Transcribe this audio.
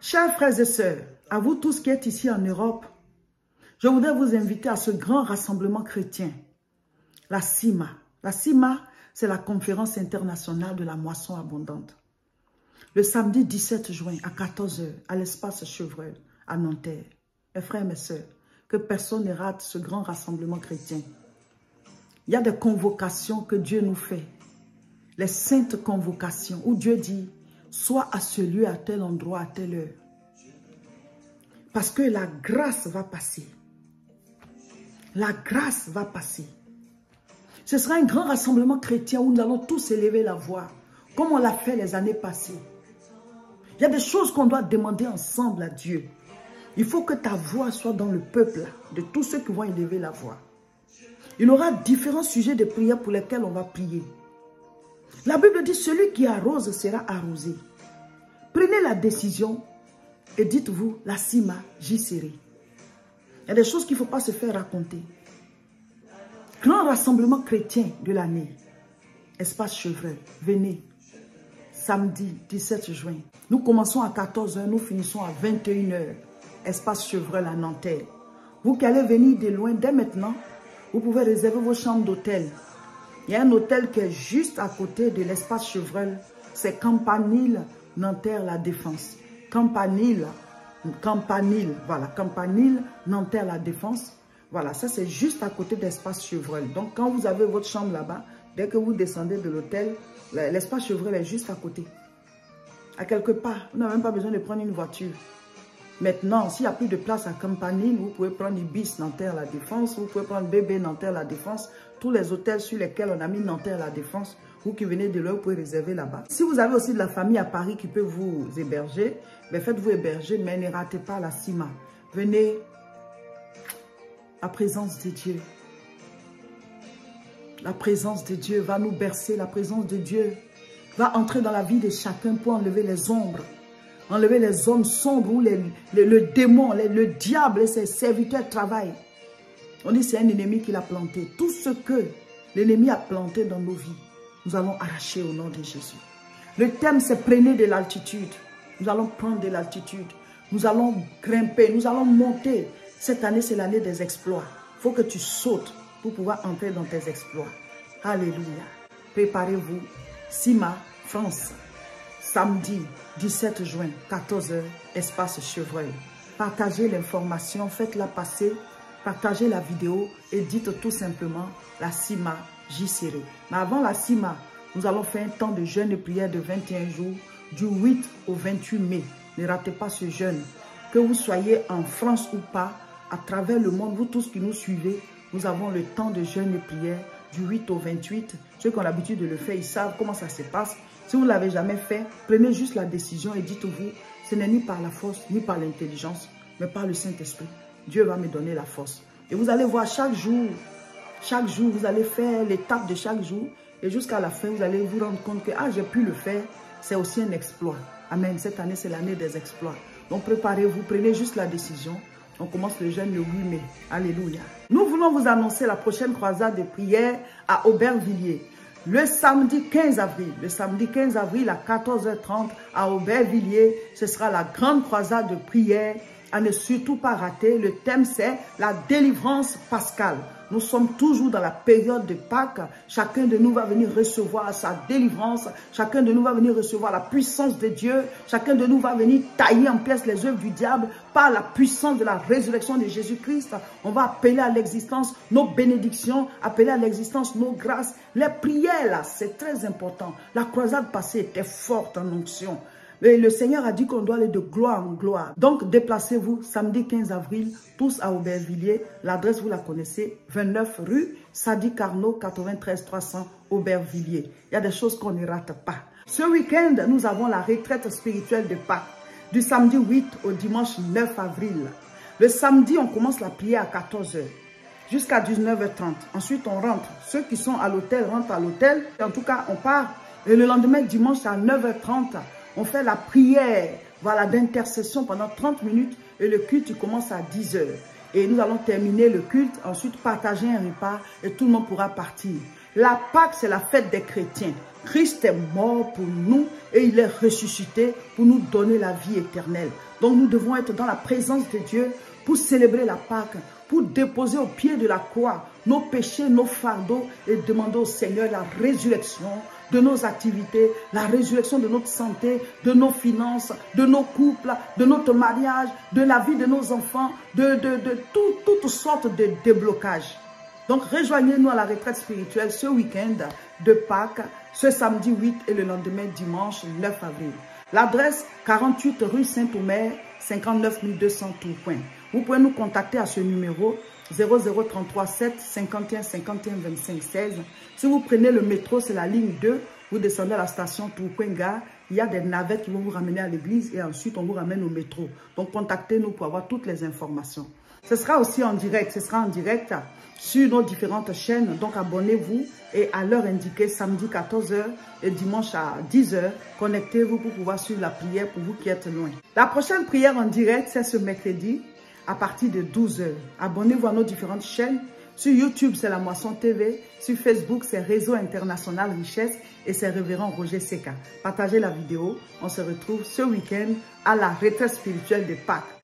Chers frères et sœurs, à vous tous qui êtes ici en Europe, je voudrais vous inviter à ce grand rassemblement chrétien, la CIMA. La CIMA, c'est la conférence internationale de la moisson abondante. Le samedi 17 juin à 14 h à l'espace Chevreul, à Nanterre. Mes frères et mes sœurs, que personne ne rate ce grand rassemblement chrétien. Il y a des convocations que Dieu nous fait. Les saintes convocations où Dieu dit, sois à ce lieu, à tel endroit, à telle heure. Parce que la grâce va passer. La grâce va passer. Ce sera un grand rassemblement chrétien où nous allons tous élever la voix, comme on l'a fait les années passées. Il y a des choses qu'on doit demander ensemble à Dieu. Il faut que ta voix soit dans le peuple de tous ceux qui vont élever la voix. Il y aura différents sujets de prière pour lesquels on va prier. La Bible dit, celui qui arrose sera arrosé. Prenez la décision et dites-vous, la CIMA, j'y serai. Il y a des choses qu'il ne faut pas se faire raconter. Grand rassemblement chrétien de l'année. Espace Chevreul, venez. Samedi 17 juin. Nous commençons à 14 h, nous finissons à 21 h. Espace Chevreul à Nanterre. Vous qui allez venir de loin, dès maintenant, vous pouvez réserver vos chambres d'hôtel. Il y a un hôtel qui est juste à côté de l'espace Chevreul. C'est Campanile, Nanterre, La Défense. Campanile, voilà, Campanile, Nanterre, La Défense. Voilà, ça c'est juste à côté d'espace Chevreul. Donc quand vous avez votre chambre là-bas, dès que vous descendez de l'hôtel, l'espace Chevreul est juste à côté. À quelque part, vous n'avez même pas besoin de prendre une voiture. Maintenant, s'il n'y a plus de place à Campanile, vous pouvez prendre Ibis, Nanterre, La Défense. Vous pouvez prendre Bébé, Nanterre, La Défense. Tous les hôtels sur lesquels on a mis Nanterre, La Défense. Vous qui venez de là, vous pouvez réserver là-bas. Si vous avez aussi de la famille à Paris qui peut vous héberger, ben faites-vous héberger, mais ne ratez pas la CIMA. Venez, la présence de Dieu. La présence de Dieu va nous bercer. La présence de Dieu va entrer dans la vie de chacun pour enlever les ombres. Enlever les hommes sombres où le démon, le diable et ses serviteurs travaillent. On dit c'est un ennemi qui l'a planté. Tout ce que l'ennemi a planté dans nos vies, nous allons arracher au nom de Jésus. Le thème c'est prenez de l'altitude. Nous allons prendre de l'altitude. Nous allons grimper, nous allons monter. Cette année c'est l'année des exploits. Il faut que tu sautes pour pouvoir entrer dans tes exploits. Alléluia. Préparez-vous. CIMA, France. Samedi 17 juin, 14 h, espace Chevreul. Partagez l'information, faites-la passer, partagez la vidéo et dites tout simplement la CIMA, j'y serai. Mais avant la CIMA, nous allons faire un temps de jeûne et prière de 21 jours, du 8 au 28 mai. Ne ratez pas ce jeûne. Que vous soyez en France ou pas, à travers le monde, vous tous qui nous suivez, nous avons le temps de jeûne et prière du 8 au 28. Ceux qui ont l'habitude de le faire, ils savent comment ça se passe. Si vous ne l'avez jamais fait, prenez juste la décision et dites-vous, ce n'est ni par la force, ni par l'intelligence, mais par le Saint-Esprit. Dieu va me donner la force. Et vous allez voir chaque jour, vous allez faire l'étape de chaque jour. Et jusqu'à la fin, vous allez vous rendre compte que, j'ai pu le faire, c'est aussi un exploit. Amen. Cette année, c'est l'année des exploits. Donc préparez-vous, prenez juste la décision. On commence le jeûne le 8 mai. Alléluia. Nous voulons vous annoncer la prochaine croisade de prière à Aubervilliers. Le samedi 15 avril, à 14 h 30 à Aubervilliers, ce sera la grande croisade de prière à ne surtout pas rater. Le thème c'est la délivrance pascale. Nous sommes toujours dans la période de Pâques. Chacun de nous va venir recevoir sa délivrance. Chacun de nous va venir recevoir la puissance de Dieu. Chacun de nous va venir tailler en pièces les œuvres du diable par la puissance de la résurrection de Jésus-Christ. On va appeler à l'existence nos bénédictions, appeler à l'existence nos grâces. Les prières là, c'est très important. La croisade passée était forte en onction. Le Seigneur a dit qu'on doit aller de gloire en gloire. Donc, déplacez-vous samedi 15 avril, tous à Aubervilliers. L'adresse, vous la connaissez, 29 rue Sadi Carnot, 93 300 Aubervilliers. Il y a des choses qu'on ne rate pas. Ce week-end, nous avons la retraite spirituelle de Pâques, du samedi 8 au dimanche 9 avril. Le samedi, on commence la prière à 14 h jusqu'à 19 h 30. Ensuite, on rentre. Ceux qui sont à l'hôtel rentrent à l'hôtel. En tout cas, on part. Et le lendemain, dimanche, à 9 h 30, on fait la prière, voilà, d'intercession pendant 30 minutes et le culte commence à 10 h. Et nous allons terminer le culte, ensuite partager un repas et tout le monde pourra partir. La Pâque, c'est la fête des chrétiens. Christ est mort pour nous et il est ressuscité pour nous donner la vie éternelle. Donc nous devons être dans la présence de Dieu pour célébrer la Pâque, pour déposer au pied de la croix nos péchés, nos fardeaux et demander au Seigneur la résurrection de nos activités, la résurrection de notre santé, de nos finances, de nos couples, de notre mariage, de la vie de nos enfants, de toutes sortes de déblocages. Donc rejoignez-nous à la retraite spirituelle ce week-end de Pâques, ce samedi 8 et le lendemain dimanche 9 avril. L'adresse 48 rue Saint-Omer, 59 200 Tourcoing. Vous pouvez nous contacter à ce numéro 0033 7 51 51 25 16. Si vous prenez le métro, c'est la ligne 2. Vous descendez à la station Tourcoing-Gare. Il y a des navettes qui vont vous ramener à l'église et ensuite on vous ramène au métro. Donc contactez-nous pour avoir toutes les informations. Ce sera aussi en direct. Ce sera en direct sur nos différentes chaînes. Donc abonnez-vous et à l'heure indiquée, samedi 14h et dimanche à 10h, connectez-vous pour pouvoir suivre la prière pour vous qui êtes loin. La prochaine prière en direct, c'est ce mercredi à partir de 12h. Abonnez-vous à nos différentes chaînes. Sur YouTube, c'est La Moisson TV. Sur Facebook, c'est Réseau International Richesse et c'est Révérend Roger Seka. Partagez la vidéo. On se retrouve ce week-end à la retraite spirituelle de Pâques.